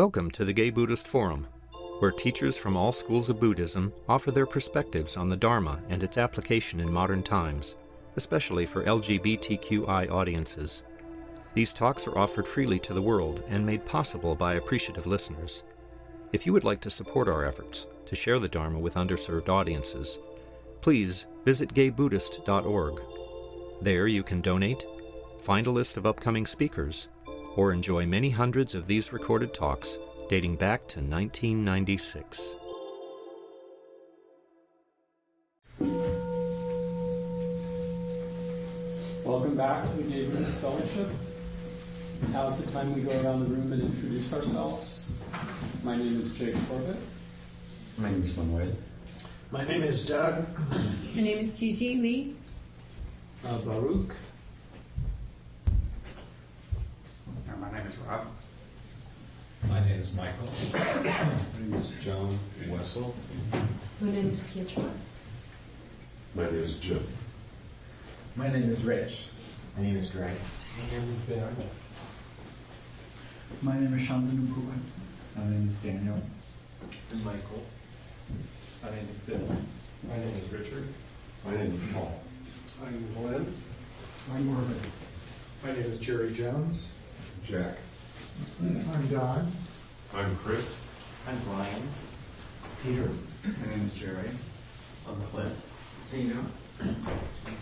Welcome to the Gay Buddhist Forum, where teachers from all schools of Buddhism offer their perspectives on the Dharma and its application in modern times, especially for LGBTQI audiences. These talks are offered freely to the world and made possible by appreciative listeners. If you would like to support our efforts to share the Dharma with underserved audiences, please visit gaybuddhist.org. There you can donate, find a list of upcoming speakers, or enjoy many hundreds of these recorded talks dating back to 1996. Welcome back to the Gay Buddhist Fellowship. Now's the time we go around the room and introduce ourselves. My name is Jake Corbett. My name is Manuel. My name is Doug. My name is Gigi Lee. Baruch. My name is Rob. My name is Michael. My name is John Wessel. My name is Pietro. My name is Jim. My name is Rich. My name is Greg. My name is Ben. My name is Shantanu Bruein. My name is Daniel. I'm Michael. My name is Bill. My name is Richard. My name is Paul. I'm Glenn. I'm Marvin. My name is Jerry Jones. Jack. I'm Don. I'm Chris. I'm Brian. Peter. My name is Jerry. I'm Clint. Zeno. I'm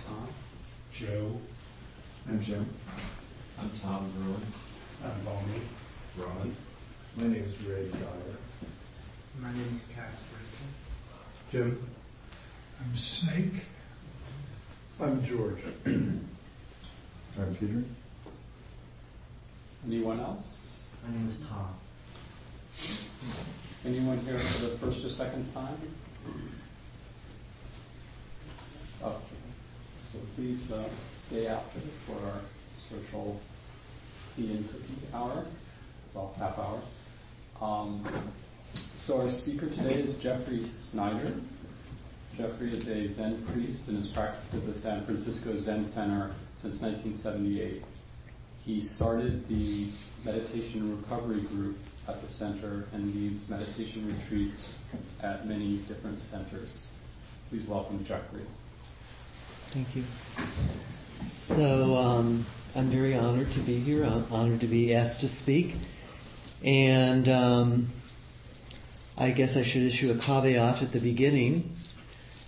Tom. Joe. I'm Jim. I'm Tom Bruein. I'm Bonnie. Ron. My name is Ray Dyer. My name is Casper. Jim. I'm Snake. I'm George. I'm Peter. Anyone else? My name is Tom. Anyone here for the first or second time? Oh, so please stay after for our social tea and cookie hour, well, half hour. So our speaker today is Jeffrey Schneider. Jeffrey is a Zen priest and has practiced at the San Francisco Zen Center since 1978. He started the meditation recovery group at the center and leads meditation retreats at many different centers. Please welcome Jeffrey. Thank you. So I'm very honored to be here. I'm honored to be asked to speak. And I guess I should issue a caveat at the beginning.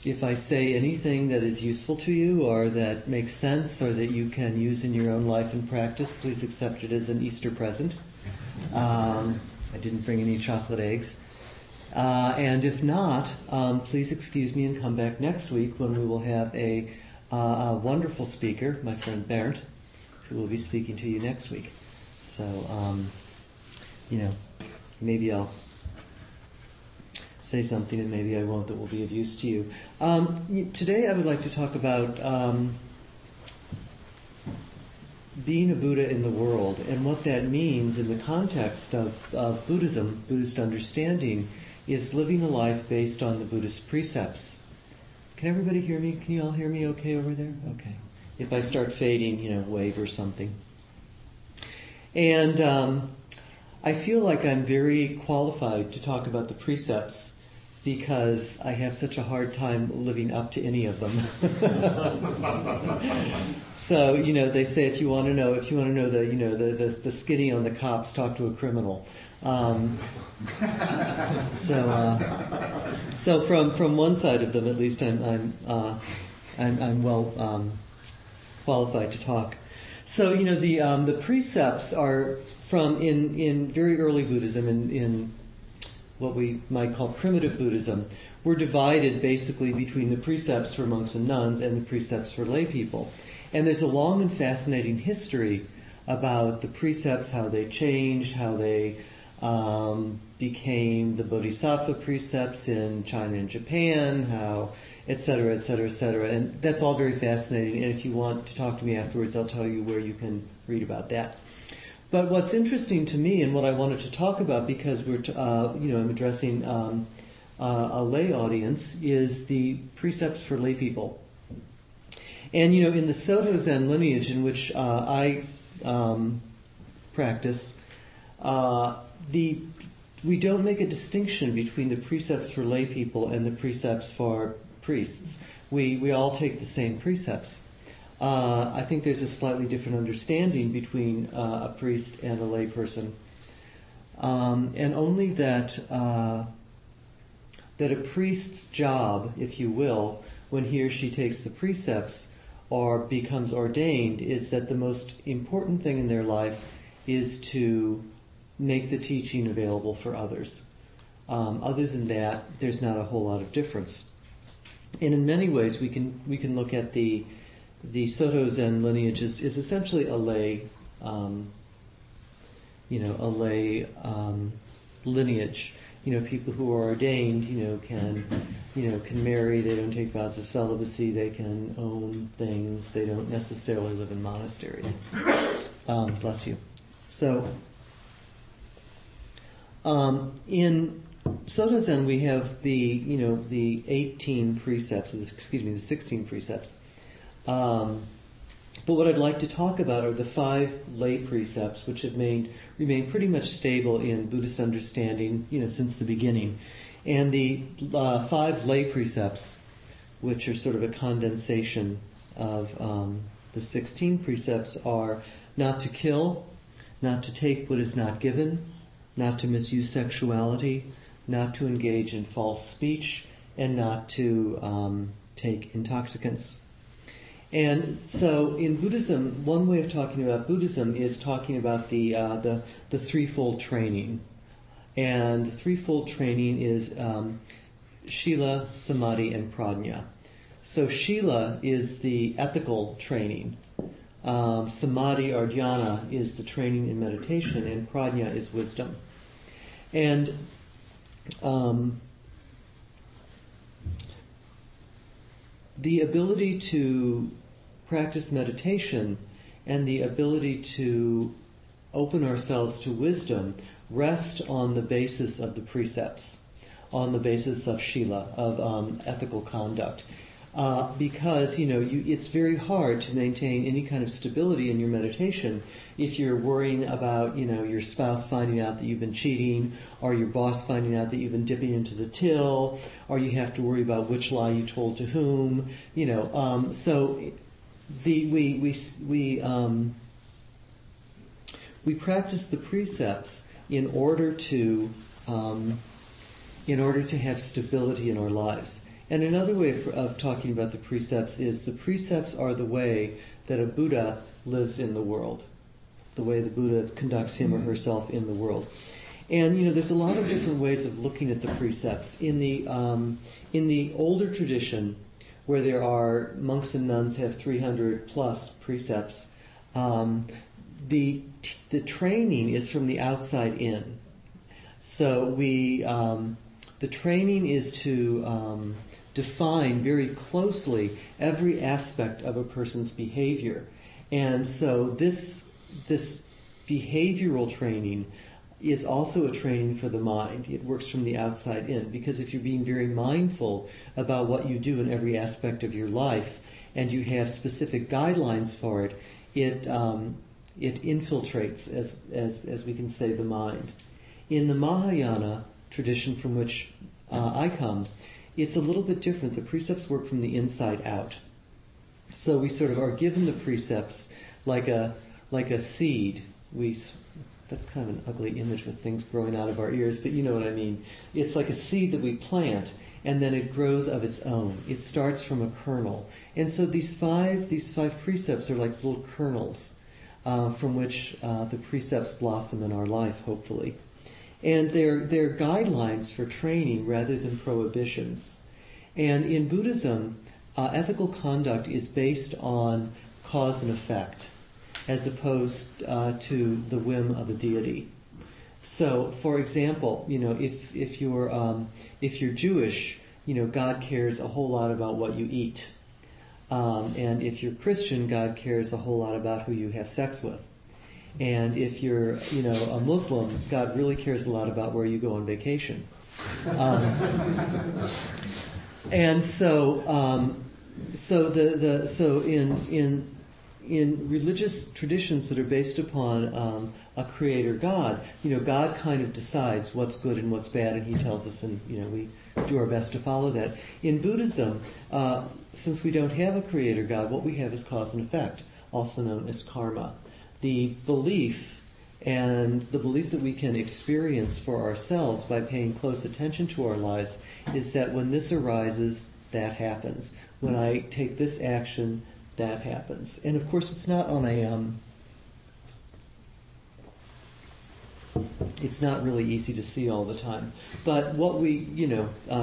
If I say anything that is useful to you or that makes sense or that you can use in your own life and practice, please accept it as an Easter present. I didn't bring any chocolate eggs. And if not, please excuse me and come back next week when we will have a wonderful speaker, my friend Bernd, who will be speaking to you next week. So, maybe I'll say something and maybe I won't that will be of use to you. Today I would like to talk about being a Buddha in the world and what that means in the context of Buddhism. Buddhist understanding is living a life based on the Buddhist precepts. Can everybody hear me? Can you all hear me okay over there? Okay. If I start fading, wave or something. And I feel like I'm very qualified to talk about the precepts because I have such a hard time living up to any of them. So, they say if you want to know the skinny on the cops, talk to a criminal. So from one side of them, at least, I'm well qualified to talk. So the precepts are from in very early Buddhism, in what we might call primitive Buddhism, were divided basically between the precepts for monks and nuns and the precepts for lay people. And there's a long and fascinating history about the precepts, how they changed, how they became the Bodhisattva precepts in China and Japan, how et cetera, et cetera, et cetera. And that's all very fascinating. And if you want to talk to me afterwards, I'll tell you where you can read about that. But what's interesting to me and what I wanted to talk about, because I'm addressing a lay audience, is the precepts for lay people. And in the Soto Zen lineage in which I practice, we don't make a distinction between the precepts for lay people and the precepts for priests. We all take the same precepts. I think there's a slightly different understanding between a priest and a lay person, and only that a priest's job, if you will, when he or she takes the precepts or becomes ordained, is that the most important thing in their life is to make the teaching available for others. Other than that, there's not a whole lot of difference. And in many ways, we can look at the Soto Zen lineage is essentially a lay, lineage. People who are ordained, can marry. They don't take vows of celibacy. They can own things. They don't necessarily live in monasteries. Bless you. So, in Soto Zen, we have the 18 precepts. The 16 precepts. But what I'd like to talk about are the 5 lay precepts, which have remained pretty much stable in Buddhist understanding, since the beginning. And the 5 lay precepts, which are sort of a condensation of the 16 precepts, are not to kill, not to take what is not given, not to misuse sexuality, not to engage in false speech, and not to take intoxicants. And so in Buddhism, one way of talking about Buddhism is talking about the threefold training. And the threefold training is Shila, Samadhi, and Prajna. So Shila is the ethical training. Samadhi or Dhyana is the training in meditation, and Prajna is wisdom. And the ability to practice meditation and the ability to open ourselves to wisdom rest on the basis of the precepts, on the basis of Shila, of ethical conduct. Because, it's very hard to maintain any kind of stability in your meditation if you're worrying about, your spouse finding out that you've been cheating, or your boss finding out that you've been dipping into the till, or you have to worry about which lie you told to whom, So we practice the precepts in order to have stability in our lives. And another way of talking about the precepts is the precepts are the way that a Buddha lives in the world, the way the Buddha conducts him or herself in the world. And, there's a lot of different ways of looking at the precepts. In the older tradition, where there are monks and nuns have 300 plus precepts, the training is from the outside in. So the training is to define very closely every aspect of a person's behavior. And so this behavioral training is also a training for the mind. It works from the outside in, because if you're being very mindful about what you do in every aspect of your life, and you have specific guidelines for it, it infiltrates, as we can say, the mind. In the Mahayana tradition from which I come, it's a little bit different. The precepts work from the inside out. So we sort of are given the precepts like a seed. That's kind of an ugly image with things growing out of our ears, but you know what I mean. It's like a seed that we plant, and then it grows of its own. It starts from a kernel. And so these five precepts are like little kernels from which the precepts blossom in our life, hopefully. And they're guidelines for training rather than prohibitions. And in Buddhism, ethical conduct is based on cause and effect, as opposed to the whim of a deity. So, for example, if you're Jewish, God cares a whole lot about what you eat, and if you're Christian, God cares a whole lot about who you have sex with. And if you're, a Muslim, God really cares a lot about where you go on vacation. And so in religious traditions that are based upon a creator God. God kind of decides what's good and what's bad, and he tells us, and we do our best to follow that. In Buddhism, since we don't have a creator God, what we have is cause and effect, also known as karma. The belief that we can experience for ourselves by paying close attention to our lives is that when this arises, that happens. When I take this action, that happens. And of course, it's not on it's not really easy to see all the time. But what we,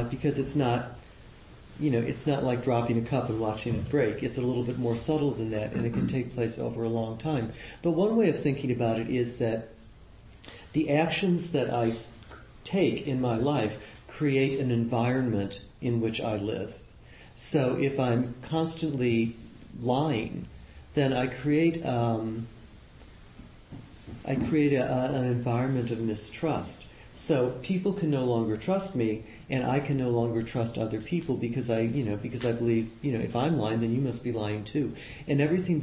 because it's not like dropping a cup and watching it break. It's a little bit more subtle than that, and it can take place over a long time. But one way of thinking about it is that the actions that I take in my life create an environment in which I live. So if I'm constantly lying, then I create an environment of mistrust. So people can no longer trust me, and I can no longer trust other people because I believe, if I'm lying, then you must be lying too, and everything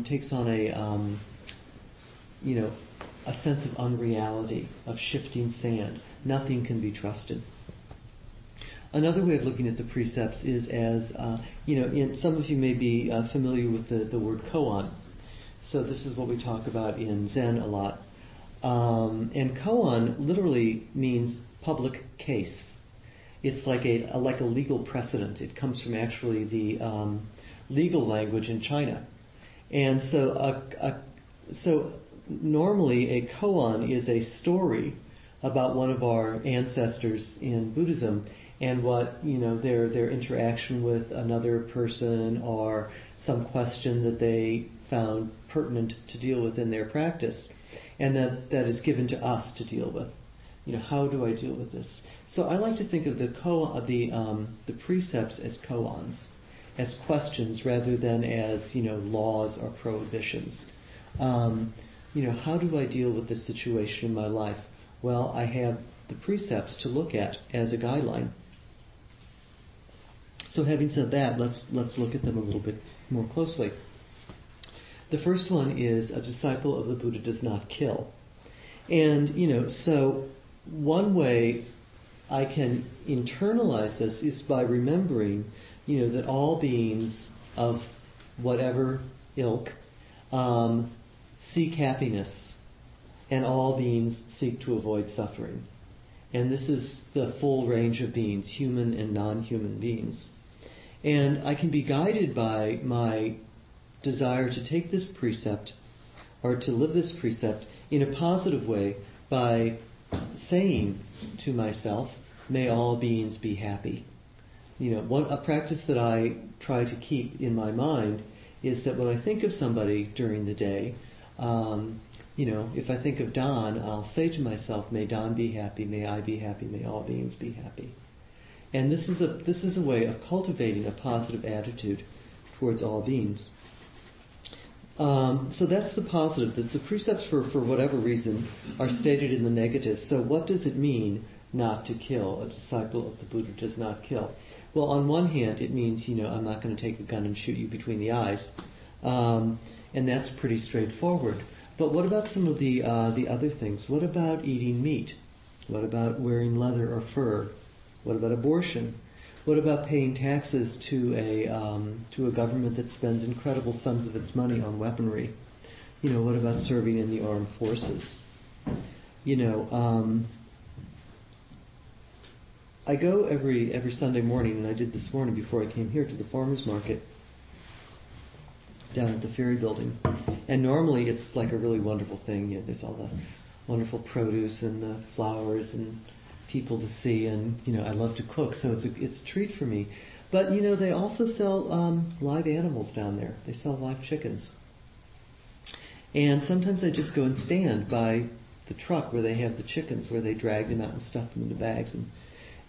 takes on a sense of unreality, of shifting sand. Nothing can be trusted. Another way of looking at the precepts is as, some of you may be familiar with the word koan. So this is what we talk about in Zen a lot. And koan literally means public case. It's like a legal precedent. It comes from actually the legal language in China. And so normally a koan is a story about one of our ancestors in Buddhism and what, their interaction with another person or some question that they found pertinent to deal with in their practice. And that is given to us to deal with. How do I deal with this? So I like to think of the precepts as koans, as questions rather than as laws or prohibitions. How do I deal with this situation in my life? Well, I have the precepts to look at as a guideline. So having said that, let's look at them a little bit more closely. The first one is a disciple of the Buddha does not kill. And, so one way I can internalize this is by remembering, that all beings of whatever ilk seek happiness, and all beings seek to avoid suffering. And this is the full range of beings, human and non-human beings. And I can be guided by my desire to take this precept or to live this precept in a positive way by saying to myself, may all beings be happy. A practice that I try to keep in my mind is that when I think of somebody during the day, if I think of Don, I'll say to myself, may Don be happy, may I be happy, may all beings be happy. And this is a way of cultivating a positive attitude towards all beings. So that's the positive. The precepts, for whatever reason, are stated in the negative. So what does it mean not to kill? A disciple of the Buddha does not kill. Well, on one hand, it means, I'm not going to take a gun and shoot you between the eyes. And that's pretty straightforward. But what about some of the other things? What about eating meat? What about wearing leather or fur? What about abortion? What about paying taxes to a government that spends incredible sums of its money on weaponry? What about serving in the armed forces? I go every Sunday morning, and I did this morning before I came here, to the farmers market down at the Ferry Building. And normally it's like a really wonderful thing. There's all the wonderful produce and the flowers and people to see, and I love to cook, so it's a treat for me. But they also sell live animals down there. They sell live chickens, and sometimes I just go and stand by the truck where they have the chickens, where they drag them out and stuff them into bags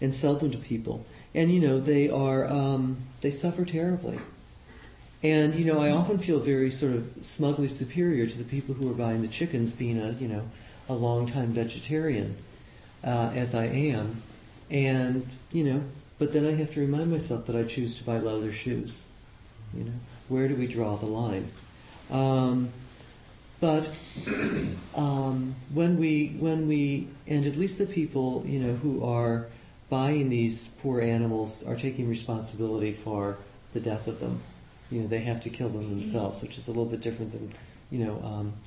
and sell them to people. And they suffer terribly. And I often feel very sort of smugly superior to the people who are buying the chickens, being a long-time vegetarian. As I am, and but then I have to remind myself that I choose to buy leather shoes. Where do we draw the line? But when we, and at least the people, who are buying these poor animals are taking responsibility for the death of them. They have to kill them themselves, which is a little bit different than,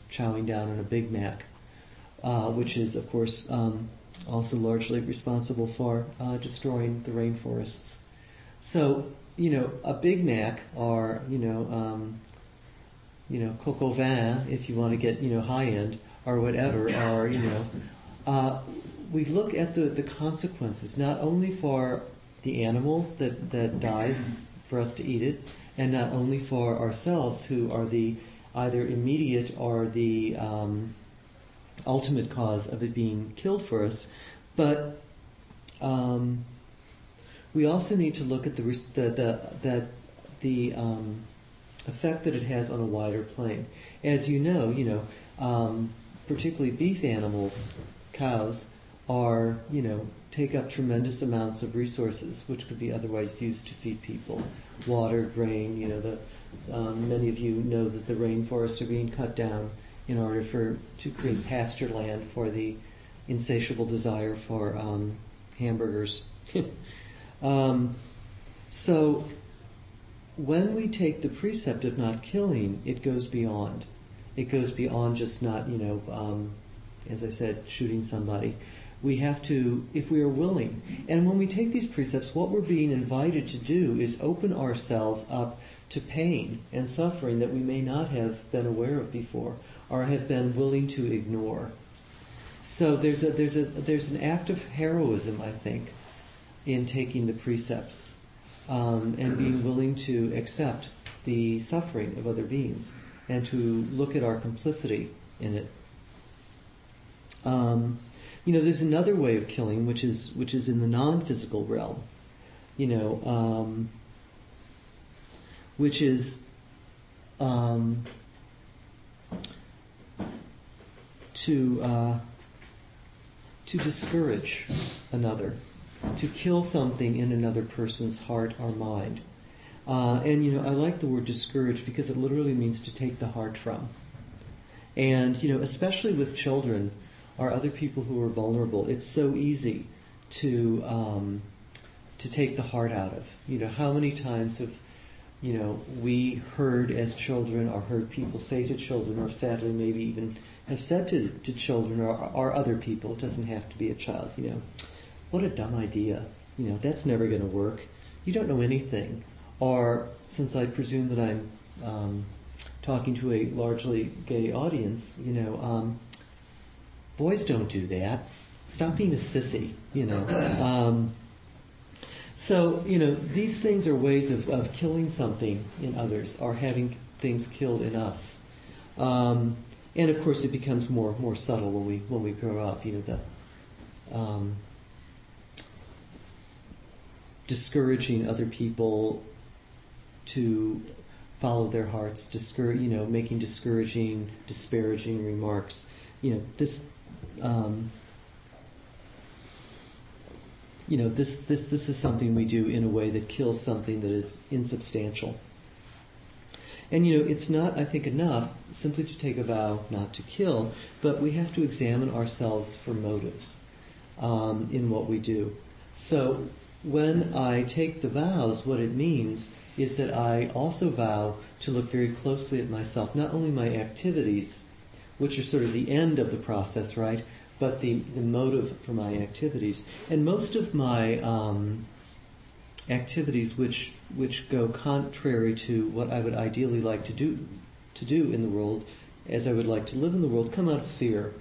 chowing down on a Big Mac, which is, of course, also largely responsible for destroying the rainforests. So, a Big Mac or, coq au vin, if you want to get, high end or whatever, or, we look at the consequences, not only for the animal that dies for us to eat it, and not only for ourselves, who are the either immediate or the ultimate cause of it being killed for us, but we also need to look at the effect that it has on a wider plane. As you know, particularly beef animals, cows, are, take up tremendous amounts of resources which could be otherwise used to feed people. Water, grain, many of you know that the rainforests are being cut down in order to create pasture land for the insatiable desire for hamburgers. So when we take the precept of not killing, it goes beyond. It goes beyond just not, as I said, shooting somebody. We have to, if we are willing. And when we take these precepts, what we're being invited to do is open ourselves up to pain and suffering that we may not have been aware of before or have been willing to ignore. So there's an act of heroism, I think, in taking the precepts and being willing to accept the suffering of other beings and to look at our complicity in it. There's another way of killing, which is in the non-physical realm, which is to discourage another, to kill something in another person's heart or mind. And I like the word discourage because it literally means to take the heart from. And especially with children or other people who are vulnerable, it's so easy to take the heart out of. How many times have we heard as children or heard people say to children, or sadly maybe even have said to children or other people, it doesn't have to be a child, what a dumb idea, that's never going to work, you don't know anything. Or, since I presume that I'm talking to a largely gay audience, boys don't do that. Stop being a sissy, So, these things are ways of killing something in others or having things killed in us. And of course it becomes more subtle when we grow up, discouraging other people to follow their hearts, making discouraging, disparaging remarks. This is something we do in a way that kills something that is insubstantial. And it's not, I think, enough simply to take a vow not to kill, but we have to examine ourselves for motives in what we do. So when I take the vows, what it means is that I also vow to look very closely at myself, not only my activities, which are sort of the end of the process, right, but the motive for my activities. And most of my activities which go contrary to what I would ideally like to do in the world, as I would like to live in the world, come out of fear,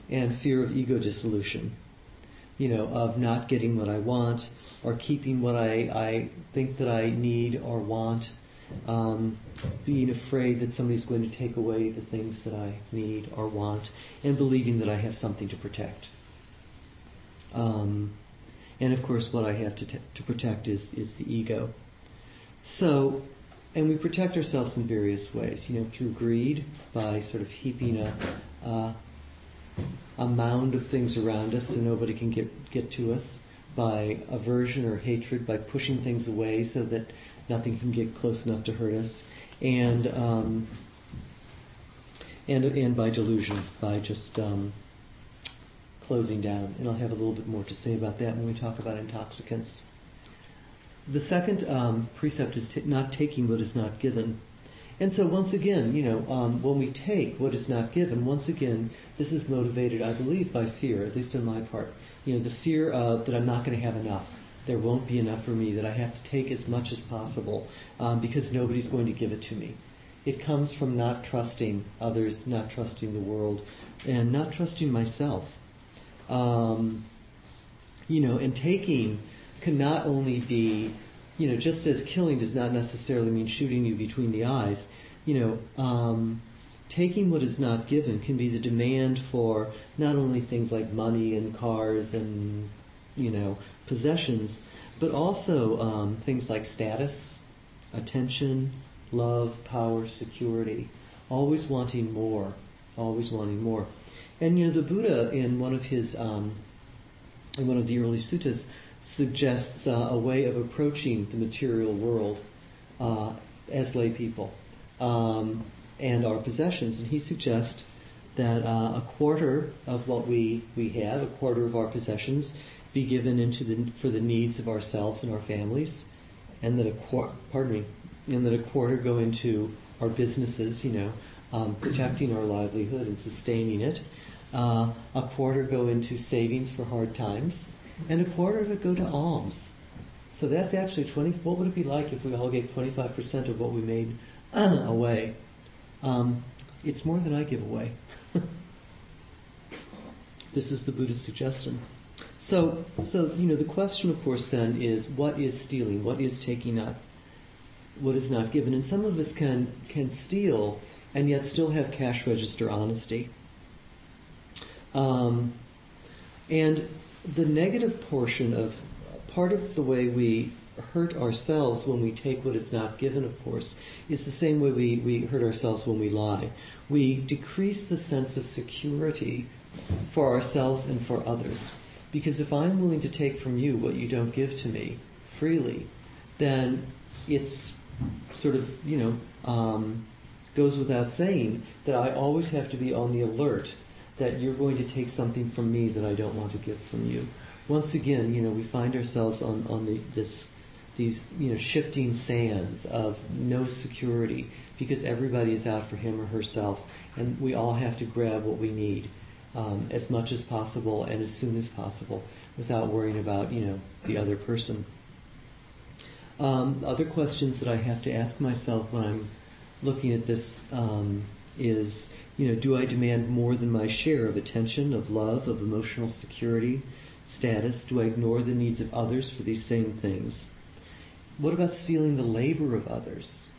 and fear of ego dissolution, of not getting what I want, or keeping what I think that I need or want, being afraid that somebody's going to take away the things that I need or want, and believing that I have something to protect. And of course what I have to protect is the ego. So, and we protect ourselves in various ways, through greed, by sort of heaping a mound of things around us so nobody can get to us, by aversion or hatred, by pushing things away so that nothing can get close enough to hurt us, and and by delusion, by just closing down. And I'll have a little bit more to say about that when we talk about intoxicants. The second precept is not taking what is not given. And so once again, when we take what is not given, once again, this is motivated, I believe, by fear, at least on my part. The fear that I'm not going to have enough. There won't be enough for me, that I have to take as much as possible because nobody's going to give it to me. It comes from not trusting others, not trusting the world, and not trusting myself. And taking can not only be, just as killing does not necessarily mean shooting you between the eyes, taking what is not given can be the demand for not only things like money and cars and, possessions, but also things like status, attention, love, power, security, always wanting more, always wanting more. And the Buddha in one of his, in one of the early suttas, suggests a way of approaching the material world as lay people and our possessions. And he suggests that a quarter of what we have, a quarter of our possessions, be given for the needs of ourselves and our families, and that a quarter go into our businesses, protecting our livelihood and sustaining it. A quarter go into savings for hard times, and a quarter of it go to alms. So that's actually what would it be like if we all gave 25% of what we made away? It's more than I give away. This is the Buddha's suggestion. So the question, of course, then is, what is stealing? What is taking up? What is not given? And some of us can steal and yet still have cash register honesty. And the negative portion of part of the way we hurt ourselves when we take what is not given, of course, is the same way we hurt ourselves when we lie. We decrease the sense of security for ourselves and for others. Because if I'm willing to take from you what you don't give to me freely, then it's sort of, goes without saying that I always have to be on the alert that you're going to take something from me that I don't want to give from you. Once again, we find ourselves on these shifting sands of no security because everybody is out for him or herself, and we all have to grab what we need as much as possible and as soon as possible without worrying about the other person. Other questions that I have to ask myself when I'm looking at this is, do I demand more than my share of attention, of love, of emotional security, status? Do I ignore the needs of others for these same things? What about stealing the labor of others?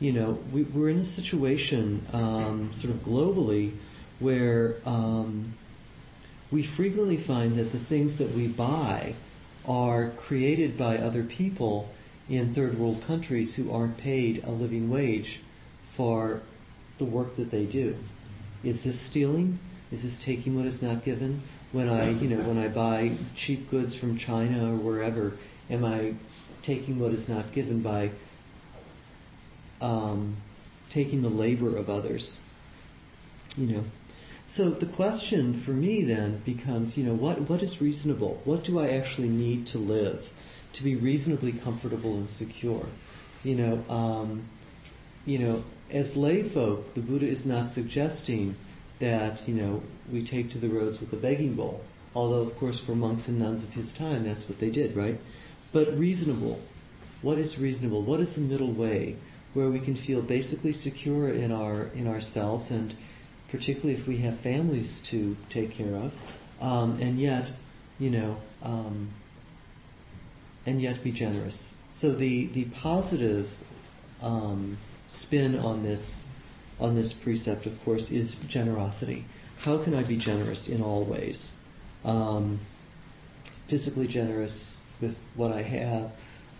We're in a situation sort of globally where we frequently find that the things that we buy are created by other people in third world countries who aren't paid a living wage for the work that they do. Is this stealing? Is this taking what is not given? When I buy cheap goods from China or wherever, am I taking what is not given by taking the labor of others? So the question for me then becomes, what is reasonable? What do I actually need to live to be reasonably comfortable and secure? As lay folk, the Buddha is not suggesting that, we take to the roads with a begging bowl. Although, of course, for monks and nuns of his time, that's what they did, right? But reasonable. What is reasonable? What is the middle way where we can feel basically secure in ourselves, and particularly if we have families to take care of, and yet be generous. So the positive spin on this precept, of course, is generosity. How can I be generous in all ways? Physically generous with what I have,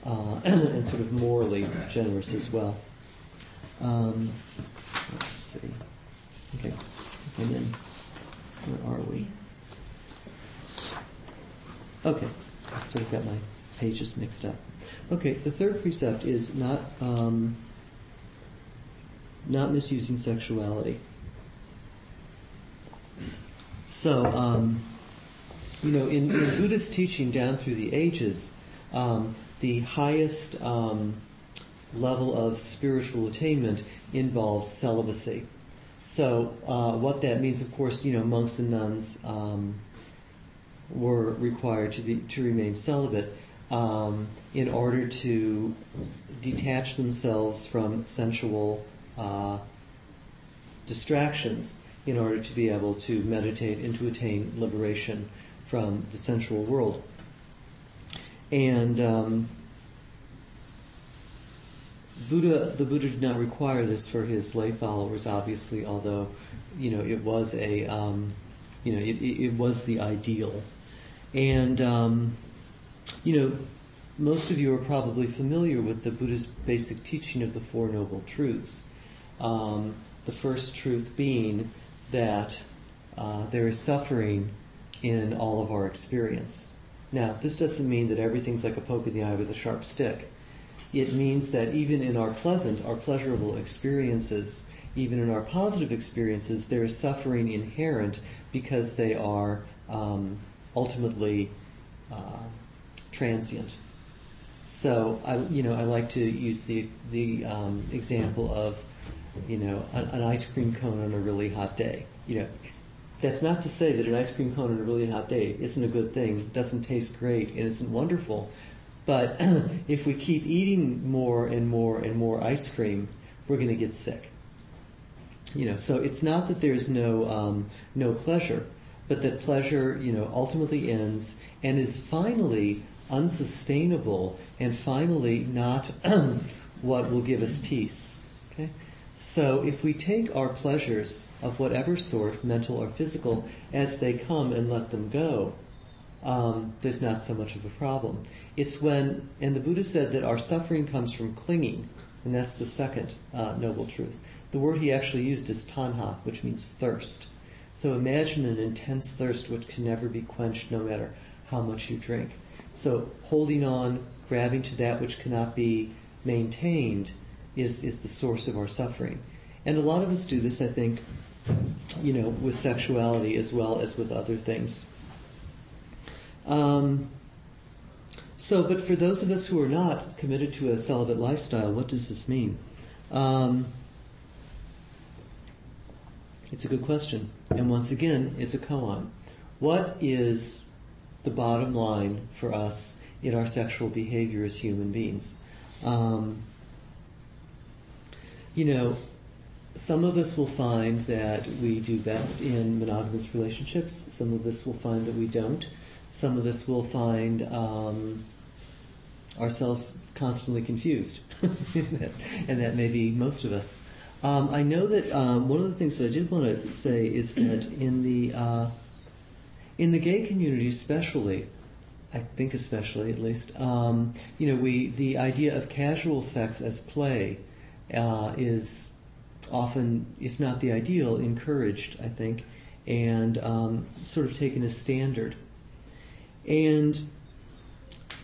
and sort of morally generous as well. Let's see. Okay, and then where are we? Okay, I sort of got my pages mixed up. Okay, the third precept is not misusing sexuality. So, in Buddhist teaching down through the ages, the highest level of spiritual attainment involves celibacy. So, what that means, of course, monks and nuns were required to remain celibate in order to detach themselves from sensual distractions, in order to be able to meditate and to attain liberation from the sensual world. And the Buddha did not require this for his lay followers, obviously, although it was it was the ideal. And most of you are probably familiar with the Buddha's basic teaching of the Four Noble Truths. The first truth being that there is suffering in all of our experience. Now, this doesn't mean that everything's like a poke in the eye with a sharp stick. It means that even in our pleasurable experiences, even in our positive experiences, there is suffering inherent because they are ultimately transient. So I like to use the example of an ice cream cone on a really hot day. That's not to say that an ice cream cone on a really hot day isn't a good thing, doesn't taste great, and isn't wonderful. But if we keep eating more and more and more ice cream, we're going to get sick. So it's not that there's no pleasure, but that pleasure, ultimately ends and is finally unsustainable and finally not what will give us peace. Okay? So if we take our pleasures of whatever sort, mental or physical, as they come and let them go, there's not so much of a problem. It's when, and the Buddha said that our suffering comes from clinging, and that's the second noble truth. The word he actually used is tanha, which means thirst. So imagine an intense thirst which can never be quenched no matter how much you drink. So holding on, grabbing to that which cannot be maintained is the source of our suffering. And a lot of us do this, I think, with sexuality as well as with other things. But for those of us who are not committed to a celibate lifestyle, what does this mean? It's a good question. And once again, it's a koan. What is the bottom line for us in our sexual behavior as human beings? Some of us will find that we do best in monogamous relationships. Some of us will find that we don't. Some of us will find ourselves constantly confused. And that may be most of us. I know that one of the things that I did want to say is that in the gay community especially, I think especially at least, the idea of casual sex as play is often, if not the ideal, encouraged, I think, and sort of taken as standard. And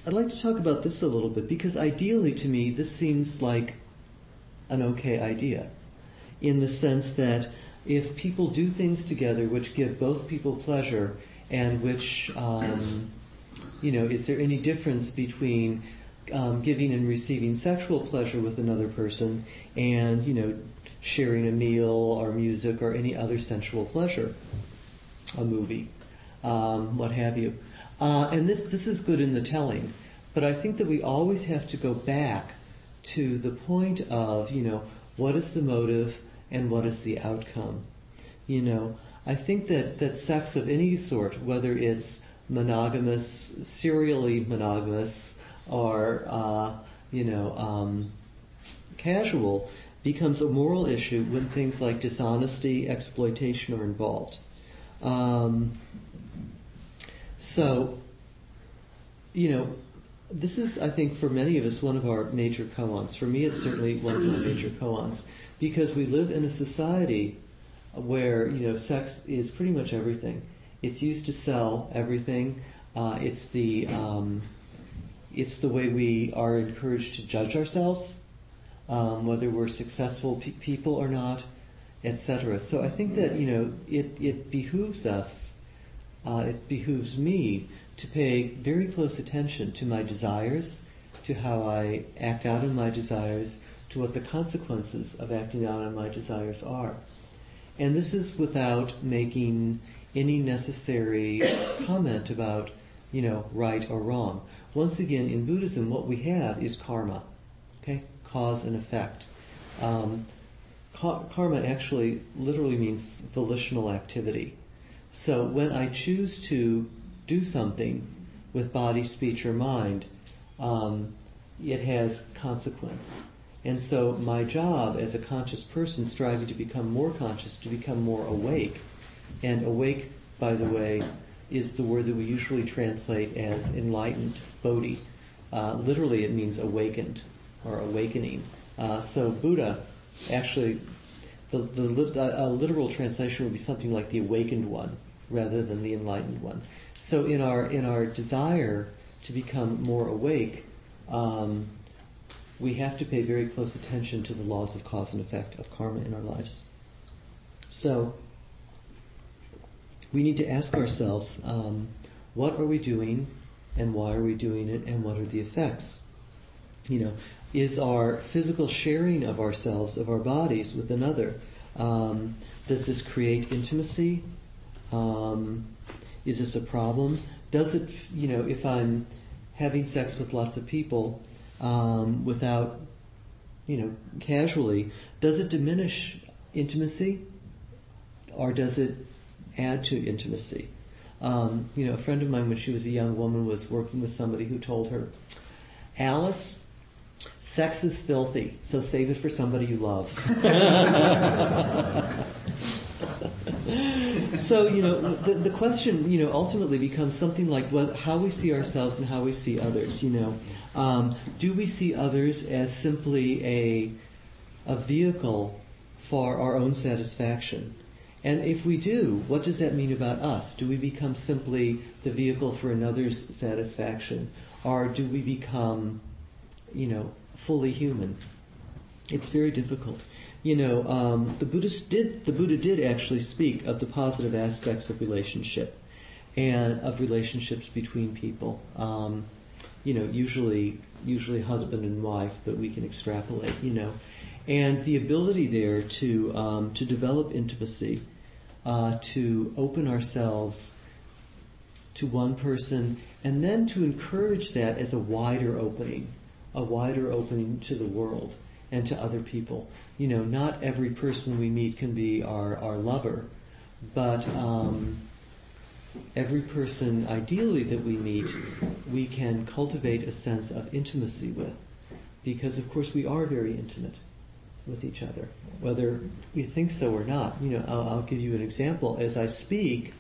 I'd like to talk about this a little bit, because ideally to me this seems like an okay idea, in the sense that if people do things together which give both people pleasure, and which, is there any difference between giving and receiving sexual pleasure with another person and, sharing a meal or music or any other sensual pleasure, a movie, what have you. And this is good in the telling, but I think that we always have to go back to the point of, what is the motive and what is the outcome. I think that sex of any sort, whether it's monogamous, serially monogamous, or casual, becomes a moral issue when things like dishonesty, exploitation are involved. This is, I think, for many of us, one of our major koans. For me, it's certainly one of my major koans, because we live in a society where, sex is pretty much everything. It's used to sell everything. It's the way we are encouraged to judge ourselves, whether we're successful people or not, etc. So I think that, it behooves us it behooves me to pay very close attention to my desires, to how I act out on my desires, to what the consequences of acting out on my desires are. And this is without making any necessary comment about, right or wrong. Once again, in Buddhism, what we have is karma, okay? Cause and effect. Karma actually literally means volitional activity. So when I choose to do something with body, speech, or mind, it has consequence. And so my job as a conscious person, striving to become more conscious, to become more awake, and awake, by the way, is the word that we usually translate as enlightened, bodhi. Literally it means awakened or awakening. So Buddha, actually, the literal translation would be something like the awakened one rather than the enlightened one. So in our desire to become more awake, we have to pay very close attention to the laws of cause and effect of karma in our lives. So we need to ask ourselves, what are we doing and why are we doing it and what are the effects? Is our physical sharing of ourselves, of our bodies with another, does this create intimacy? Is this a problem? Does it, if I'm having sex with lots of people without, casually, does it diminish intimacy or does it add to intimacy? A friend of mine, when she was a young woman, was working with somebody who told her, Alice, sex is filthy, so save it for somebody you love. So, the question, ultimately becomes something like how we see ourselves and how we see others, Do we see others as simply a vehicle for our own satisfaction? And if we do, what does that mean about us? Do we become simply the vehicle for another's satisfaction? Or do we become, fully human? It's very difficult. The Buddha did actually speak of the positive aspects of relationship and of relationships between people. Usually husband and wife, but we can extrapolate, and the ability there to develop intimacy, to open ourselves to one person, and then to encourage that as a wider opening to the world and to other people. Not every person we meet can be our lover, but every person ideally that we meet, we can cultivate a sense of intimacy with, because of course we are very intimate with each other, whether we think so or not. I'll give you an example. As I speak,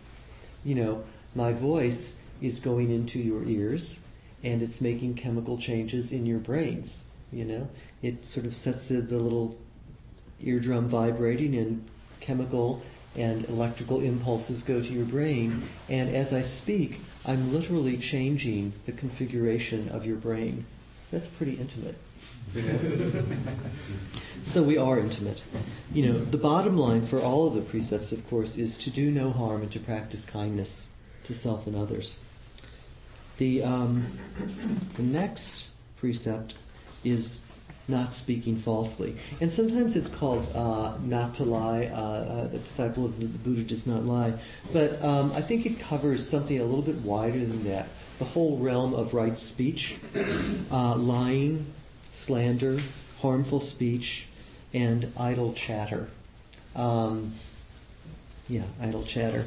my voice is going into your ears and it's making chemical changes in your brains. It sort of sets the little eardrum vibrating, and chemical and electrical impulses go to your brain, and as I speak, I'm literally changing the configuration of your brain. That's pretty intimate. So we are intimate. The bottom line for all of the precepts, of course, is to do no harm and to practice kindness to self and others. The next precept is not speaking falsely. And sometimes it's called not to lie. A disciple of the Buddha does not lie. But I think it covers something a little bit wider than that. The whole realm of right speech, lying, slander, harmful speech, and idle chatter. Idle chatter.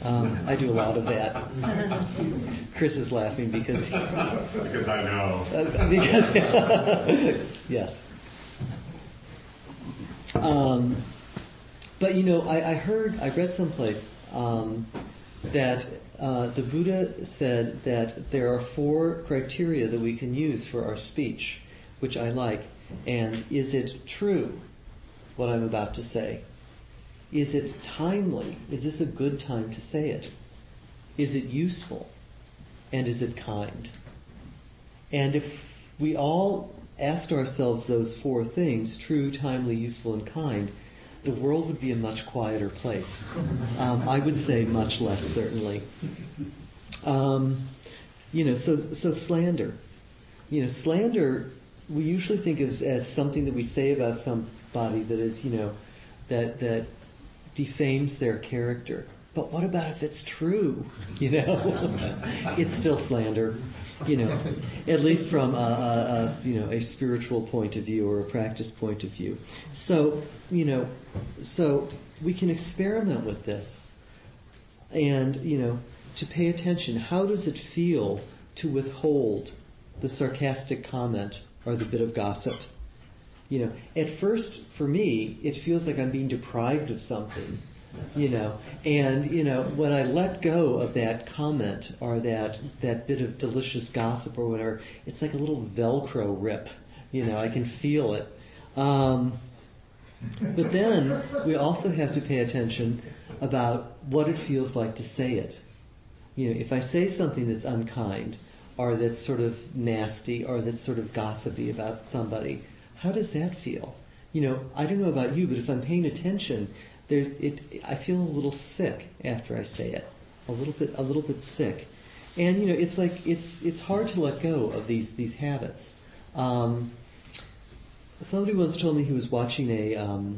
I do a lot of that. Chris is laughing because I know. Yes. But I read someplace that the Buddha said that there are 4 criteria that we can use for our speech, which I like. And is it true, what I'm about to say? Is it timely? Is this a good time to say it? Is it useful? And is it kind? And if we all asked ourselves those 4 things, true, timely, useful, and kind, the world would be a much quieter place. I would say much less, certainly. So slander. Slander we usually think of as something that we say about somebody that is, that defames their character. But what about if it's true? It's still slander. At least from a spiritual point of view or a practice point of view. So we can experiment with this, and to pay attention. How does it feel to withhold the sarcastic comment or the bit of gossip? At first, for me, it feels like I'm being deprived of something. And when I let go of that comment or that bit of delicious gossip or whatever, it's like a little Velcro rip. I can feel it. But then we also have to pay attention about what it feels like to say it. If I say something that's unkind or that's sort of nasty or that's sort of gossipy about somebody, how does that feel? I don't know about you, but if I'm paying attention, I feel a little sick after I say it, a little bit sick, and it's like it's hard to let go of these habits. Somebody once told me he was watching a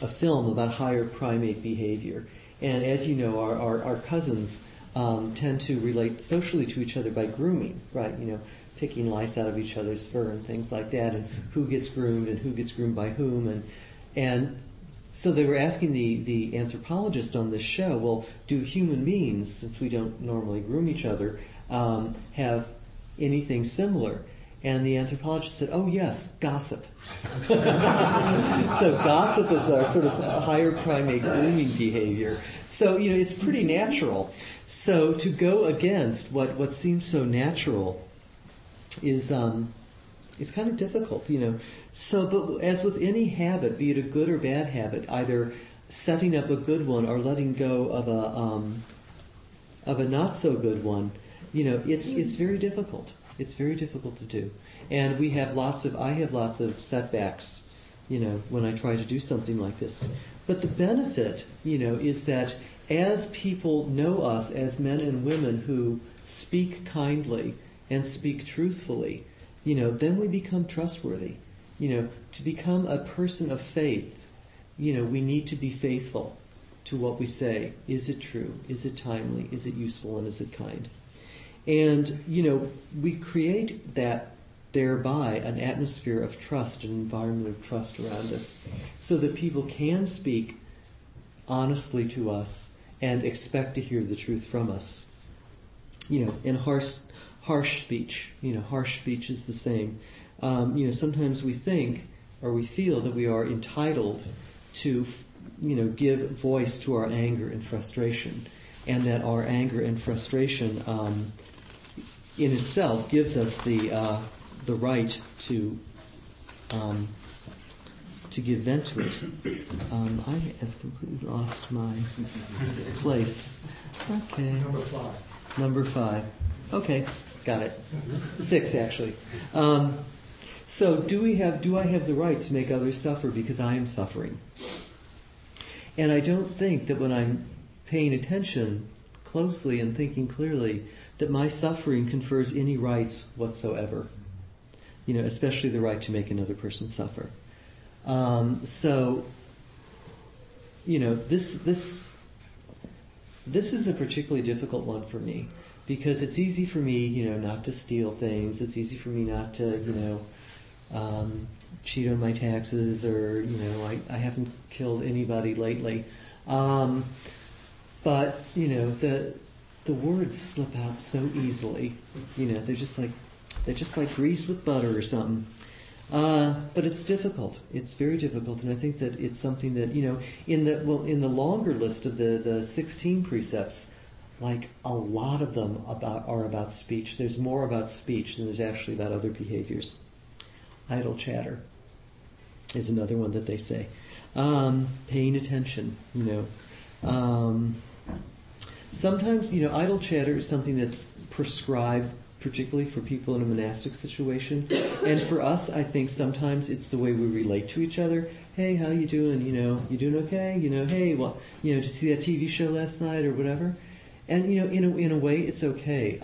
film about higher primate behavior, and as you know, our cousins tend to relate socially to each other by grooming, right? Picking lice out of each other's fur and things like that, and who gets groomed and who gets groomed by whom, and so they were asking the anthropologist on this show, well, do human beings, since we don't normally groom each other, have anything similar? And the anthropologist said, oh yes, gossip. So gossip is our sort of higher primate grooming behavior. So, it's pretty natural. So to go against what seems so natural is it's kind of difficult, So, but as with any habit, be it a good or bad habit, either setting up a good one or letting go of a not so good one, it's very difficult. It's very difficult to do, and I have lots of setbacks, when I try to do something like this. But the benefit, is that as people know us as men and women who speak kindly and speak truthfully, then we become trustworthy. To become a person of faith, we need to be faithful to what we say. Is it true? Is it timely? Is it useful? And is it kind? And, we create thereby an atmosphere of trust, an environment of trust around us, so that people can speak honestly to us and expect to hear the truth from us. In harsh speech, harsh speech is the same. Sometimes we think or we feel that we are entitled to, give voice to our anger and frustration, and that our anger and frustration in itself gives us the right to give vent to it. I have completely lost my place. Okay. Number 5. Okay, got it. 6 actually. So do I have the right to make others suffer because I am suffering? And I don't think that when I'm paying attention closely and thinking clearly that my suffering confers any rights whatsoever. Especially the right to make another person suffer. This is a particularly difficult one for me, because it's easy for me, not to steal things. It's easy for me not to, cheat on my taxes, or, I haven't killed anybody lately. But, the words slip out so easily. They're just like grease with butter or something. But it's difficult. It's very difficult, and I think that it's something that, in the longer list of the 16 precepts, like a lot of them are about speech. There's more about speech than there's actually about other behaviors. Idle chatter is another one that they say. Paying attention, Sometimes, idle chatter is something that's prescribed, particularly for people in a monastic situation. And for us, I think sometimes it's the way we relate to each other. hey, how you doing? You doing okay? Hey, well, did you see that TV show last night or whatever? And in a way, it's okay.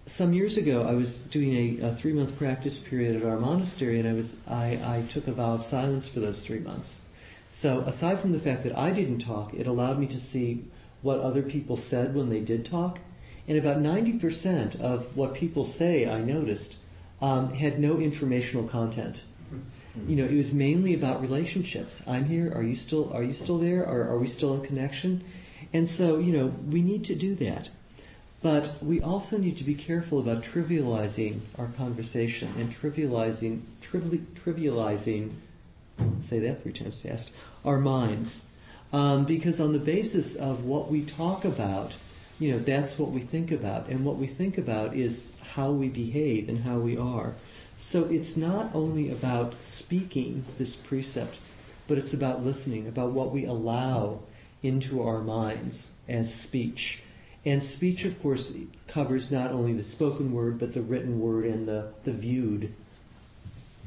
Some years ago, I was doing a 3-month practice period at our monastery, and I took a vow of silence for those 3 months. So aside from the fact that I didn't talk, it allowed me to see what other people said when they did talk. And about 90% of what people say, I noticed, had no informational content. It was mainly about relationships. I'm here. Are you still there? Are we still in connection? And so, we need to do that. But we also need to be careful about trivializing our conversation and trivializing, say that 3 times fast, our minds. Because on the basis of what we talk about, that's what we think about. And what we think about is how we behave and how we are. So it's not only about speaking this precept, but it's about listening, about what we allow into our minds as speech. And speech, of course, covers not only the spoken word, but the written word and the viewed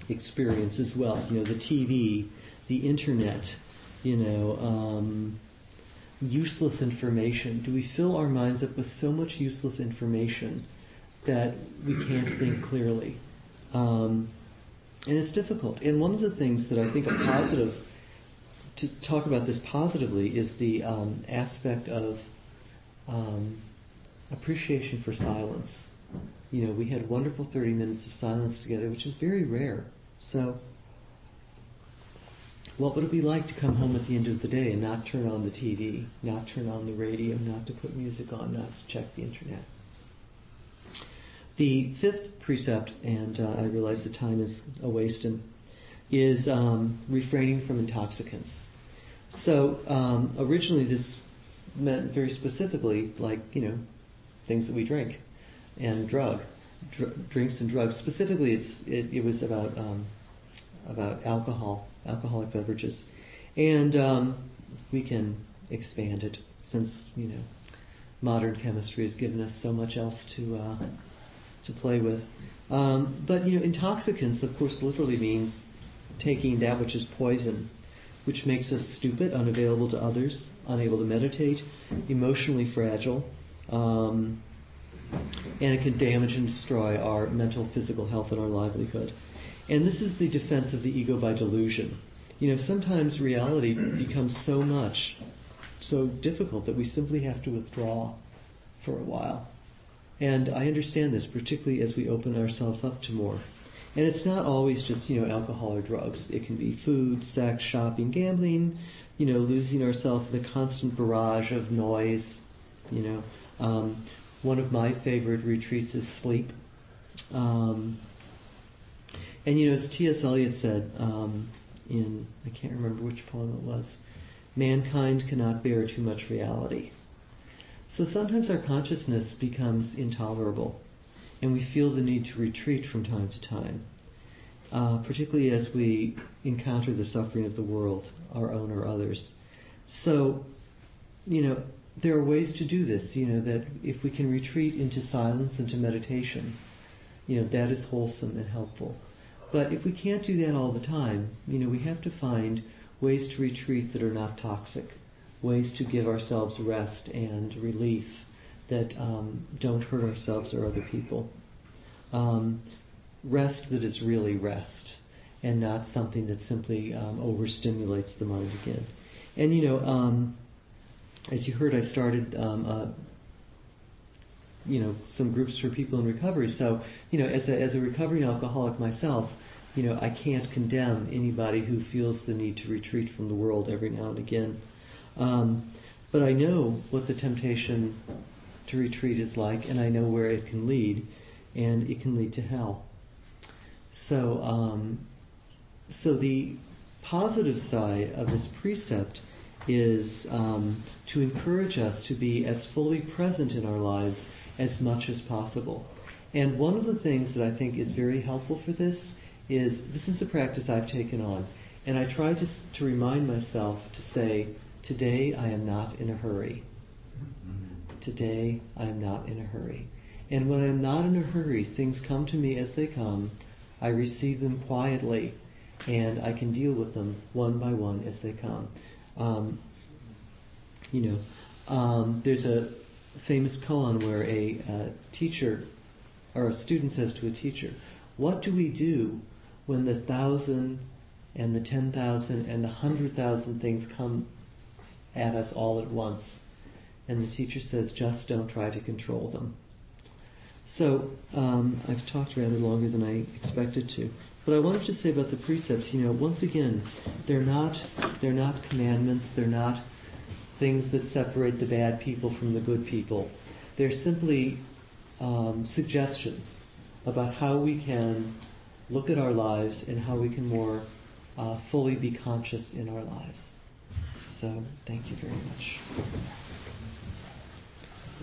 experience as well. The TV, the internet, useless information. Do we fill our minds up with so much useless information that we can't think clearly? And it's difficult. And one of the things that I think are positive, to talk about this positively, is the aspect of appreciation for silence. We had wonderful 30 minutes of silence together, which is very rare. So what would it be like to come home at the end of the day and not turn on the TV, not turn on the radio, not to put music on, not to check the internet? The 5th precept, and I realize the time is a wasting, is refraining from intoxicants. So originally this meant very specifically, things that we drink and drinks and drugs. Specifically, it was about alcoholic beverages, and we can expand it since modern chemistry has given us so much else to play with. But intoxicants, of course, literally means taking that which is poison, which makes us stupid, unavailable to others, unable to meditate, emotionally fragile, and it can damage and destroy our mental, physical health and our livelihood. And this is the defense of the ego by delusion. Sometimes reality becomes so difficult that we simply have to withdraw for a while. And I understand this, particularly as we open ourselves up to more. And it's not always just, alcohol or drugs. It can be food, sex, shopping, gambling, losing ourselves in the constant barrage of noise. One of my favorite retreats is sleep. And as T.S. Eliot said in, I can't remember which poem it was, mankind cannot bear too much reality. So sometimes our consciousness becomes intolerable, and we feel the need to retreat from time to time, particularly as we encounter the suffering of the world, our own or others. So, there are ways to do this, that if we can retreat into silence, into meditation, that is wholesome and helpful. But if we can't do that all the time, we have to find ways to retreat that are not toxic, ways to give ourselves rest and relief that don't hurt ourselves or other people. Rest that is really rest, and not something that simply overstimulates the mind again. And as you heard, I started some groups for people in recovery. So as a recovering alcoholic myself, I can't condemn anybody who feels the need to retreat from the world every now and again. But I know what the temptation to retreat is like, and I know where it can lead, and it can lead to hell. So, so the positive side of this precept is to encourage us to be as fully present in our lives as much as possible. And one of the things that I think is very helpful for this is a practice I've taken on, and I try to remind myself to say, today I am not in a hurry. Today I am not in a hurry. And when I'm not in a hurry, things come to me as they come. I receive them quietly, and I can deal with them one by one as they come. There's a famous koan where a teacher or a student says to a teacher, "What do we do when the 1,000 and the 10,000 and the 100,000 things come at us all at once?" And the teacher says, "Just don't try to control them." So I've talked rather longer than I expected to, but I wanted to say about the precepts. Once again, they're not commandments. They're not things that separate the bad people from the good people. They're simply suggestions about how we can look at our lives and how we can more fully be conscious in our lives. So thank you very much.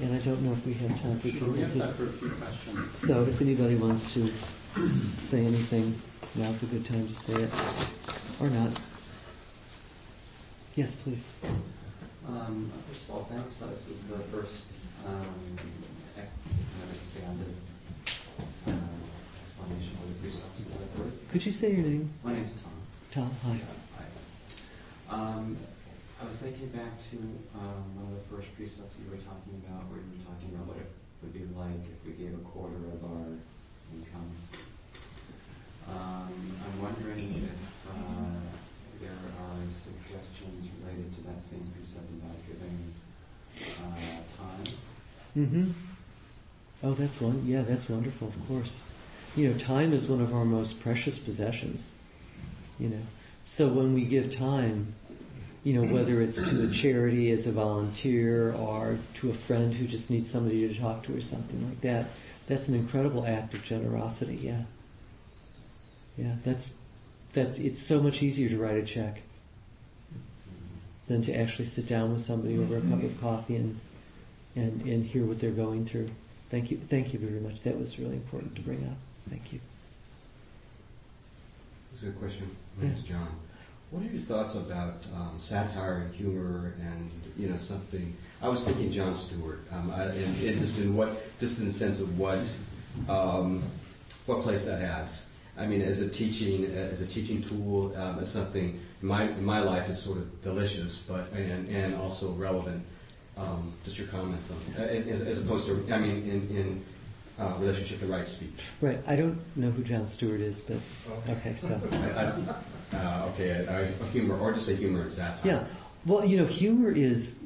And I don't know if we have time for Sure, we have time for a few questions. So if anybody wants to say anything, now's a good time to say it. Or not. Yes, please. First of all, thanks. This is the first expanded explanation of the precepts that I've heard. Could you say your name? My name's Tom. Tom, hi. I was thinking back to one of the first precepts you were talking about, where you were talking about what it would be like if we gave a quarter of our income. I'm wondering if there are suggestions related to that same precept about giving time. Mm-hmm. Oh, that's one. Yeah, that's wonderful. Of course, time is one of our most precious possessions. So when we give time, whether it's to a charity as a volunteer or to a friend who just needs somebody to talk to or something like that, that's an incredible act of generosity. Yeah. Yeah, that's it's so much easier to write a check than to actually sit down with somebody over a cup of coffee and hear what they're going through. Thank you very much. That was really important to bring up. Thank you. That's a good question. My name is John. What are your thoughts about satire and humor and something? I was thinking Jon Stewart, and just in the sense of what place that has. I mean, as a teaching tool, as something in my life is sort of delicious, but and also relevant. Just your comments on as opposed to in relationship to right speech. Right. I don't know who Jon Stewart is, but okay. So humor, or just say humor and satire. Yeah. Well, humor is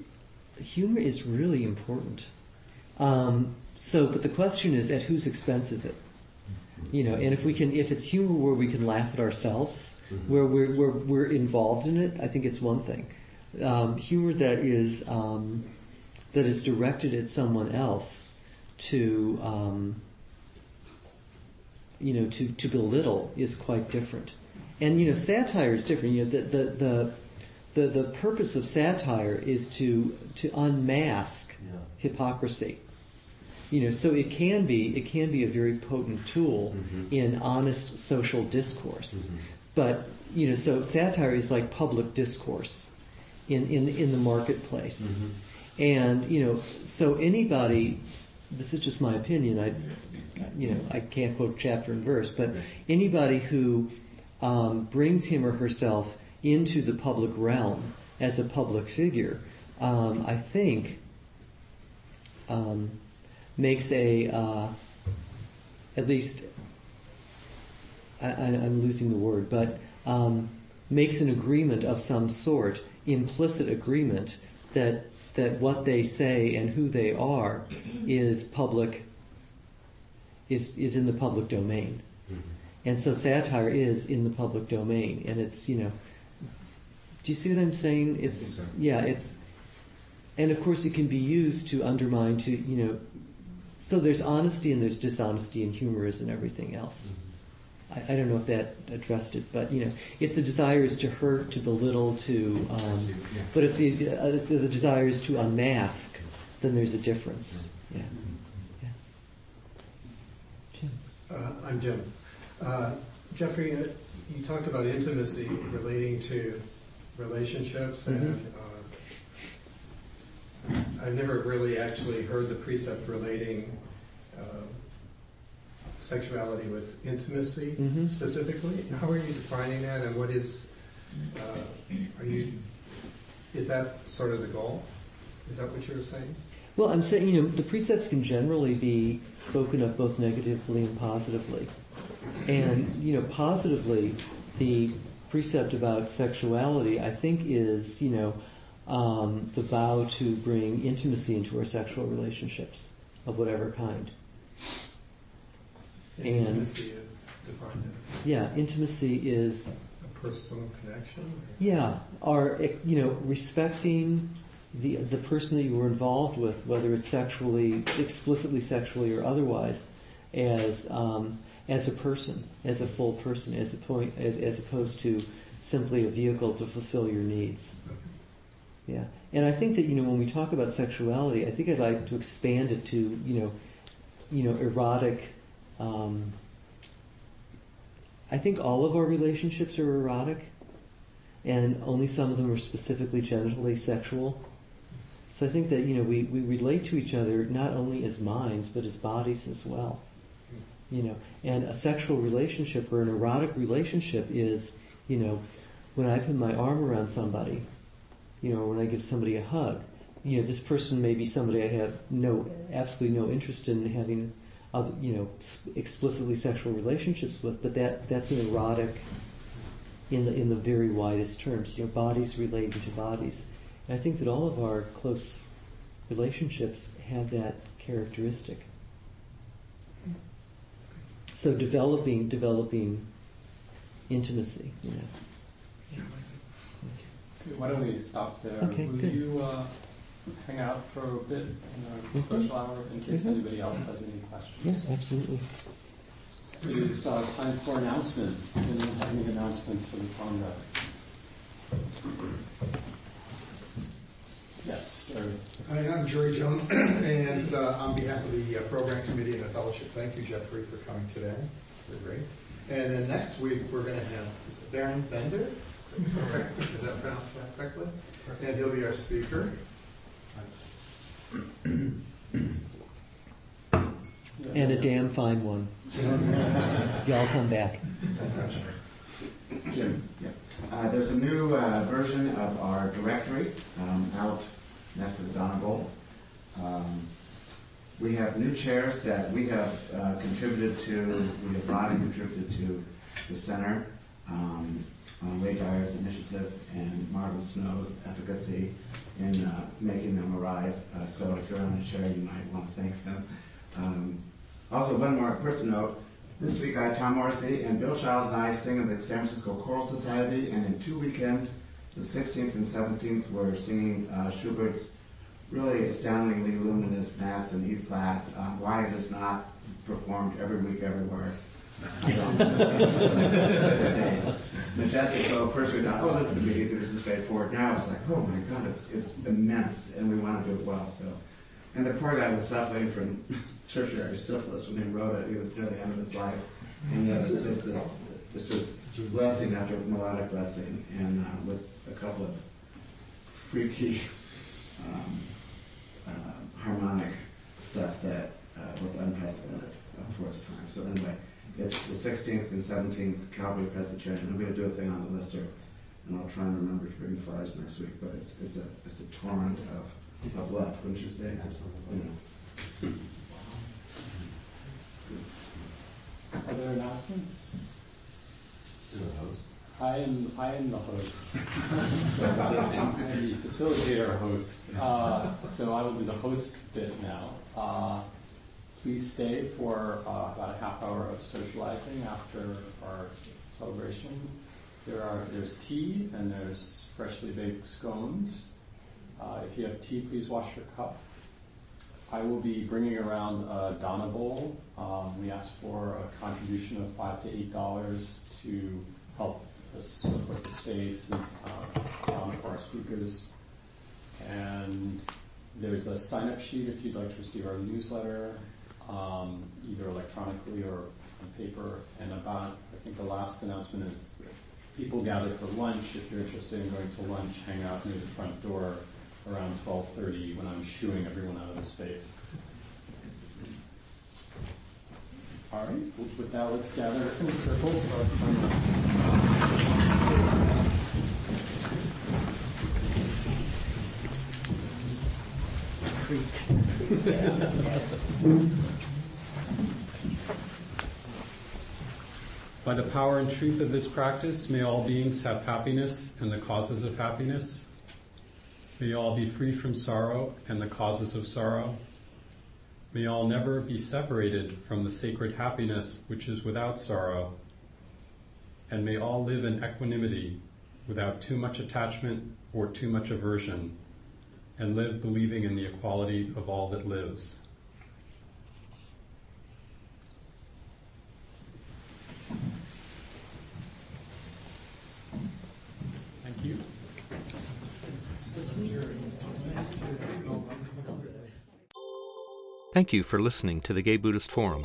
really important. But the question is, at whose expense is it? And if it's humor where we can laugh at ourselves, mm-hmm. where we're involved in it, I think it's one thing. Humor that is directed at someone else to belittle is quite different. And satire is different. The purpose of satire is to unmask hypocrisy. So it can be a very potent tool mm-hmm. in honest social discourse. Mm-hmm. But so satire is like public discourse in the marketplace. Mm-hmm. And so anybody, this is just my opinion. I can't quote chapter and verse, but anybody who brings him or herself into the public realm as a public figure, I think makes at least I'm losing the word, but makes an agreement of some sort, implicit agreement that what they say and who they are is public, is in the public domain. Mm-hmm. And so satire is in the public domain, and it's, do you see what I'm saying? It's, I think so. Yeah, and of course it can be used to undermine, so there's honesty and there's dishonesty and humor is and everything else. Mm-hmm. I don't know if that addressed it, but if the desire is to hurt, to belittle, but if the desire is to unmask, then there's a difference. Yeah. Jim. I'm Jim. Jeffrey, you talked about intimacy relating to relationships, mm-hmm. and I've never really actually heard the precept relating sexuality with intimacy Mhm. specifically. How are you defining that, and what is, is that sort of the goal? Is that what you were saying? Well, I'm saying, the precepts can generally be spoken of both negatively and positively. And, positively, the precept about sexuality, I think, is, the vow to bring intimacy into our sexual relationships of whatever kind. And intimacy is defined as? Yeah, intimacy is a personal connection? Yeah, or respecting the person that you were involved with, whether it's explicitly sexually or otherwise, as a person, as a full person, as opposed to simply a vehicle to fulfill your needs. Yeah, and I think that when we talk about sexuality, I think I'd like to expand it to erotic. I think all of our relationships are erotic, and only some of them are specifically genitally sexual. So I think that we relate to each other not only as minds but as bodies as well. And a sexual relationship or an erotic relationship is when I put my arm around somebody, or when I give somebody a hug. This person may be somebody I have absolutely no interest in having explicitly sexual relationships with, but that's an erotic in the very widest terms. Bodies relating to bodies. And I think that all of our close relationships have that characteristic. So developing intimacy. Why don't we stop there? Okay, Will good. you hang out for a bit in our social hour in case anybody else has any questions? Yeah, absolutely. It is time for announcements. Does anyone have any announcements for the Sangha? Yes, Jerry. Hi, I'm Jerry Jones, and on behalf of the program committee and the fellowship, thank you, Jeffrey, for coming today. You're great. And then next week we're going to have, is it Baron Bender? Is that pronounced correctly? And he'll be our speaker. And a damn fine one. Y'all come back. Jim. Yeah. There's a new version of our directory out next to the Donna Bowl. We have new chairs that we have contributed to. We have brought and contributed to the center on Ray Dyer's initiative and Marvin Snow's efficacy in making them arrive. So if you're on a chair, you might want to thank them. Also, one more personal note. This week, Tom Morrissey and Bill Childs and I sing in the San Francisco Choral Society, and in 2 weekends, the 16th and 17th, we're singing Schubert's really astoundingly luminous Mass in E-flat. Why it is not performed every week everywhere, I don't know. Majestic. So first we thought, oh, this is going to be easy, this is straightforward. Now it's like, oh my God, it's immense, and we want to do it well. So, and the poor guy was suffering from tertiary syphilis when he wrote it. He was near the end of his life, and yet it's just blessing after melodic blessing, and with a couple of freaky harmonic stuff that was unprecedented for its time. So anyway, it's the 16th and 17th, Calvary Presbyterian. I'm going to do a thing on the listserv, and I'll try and remember to bring the flyers next week. But it's a torrent of love, wouldn't you say? Absolutely. Other announcements? You're the host. I am the host. I'm the facilitator host. So I will do the host bit now. Please stay for about a half hour of socializing after our celebration. There's tea and there's freshly baked scones. If you have tea, please wash your cup. I will be bringing around a Donna bowl. We asked for a contribution of $5 to $8 to help us support the space and Donna for our speakers. And there's a sign-up sheet if you'd like to receive our newsletter, either electronically or on paper. And I think the last announcement is people gather for lunch. If you're interested in going to lunch, hang out near the front door around 12:30 when I'm shooing everyone out of the space. All right, with that, let's gather in a circle for our final. By the power and truth of this practice, may all beings have happiness and the causes of happiness. May all be free from sorrow and the causes of sorrow. May all never be separated from the sacred happiness which is without sorrow. And may all live in equanimity, without too much attachment or too much aversion, and live believing in the equality of all that lives. Thank you. Thank you for listening to the Gay Buddhist Forum.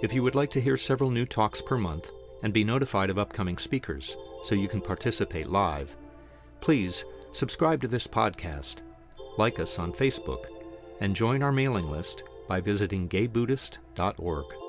If you would like to hear several new talks per month and be notified of upcoming speakers so you can participate live, please subscribe to this podcast, like us on Facebook, and join our mailing list by visiting gaybuddhist.org.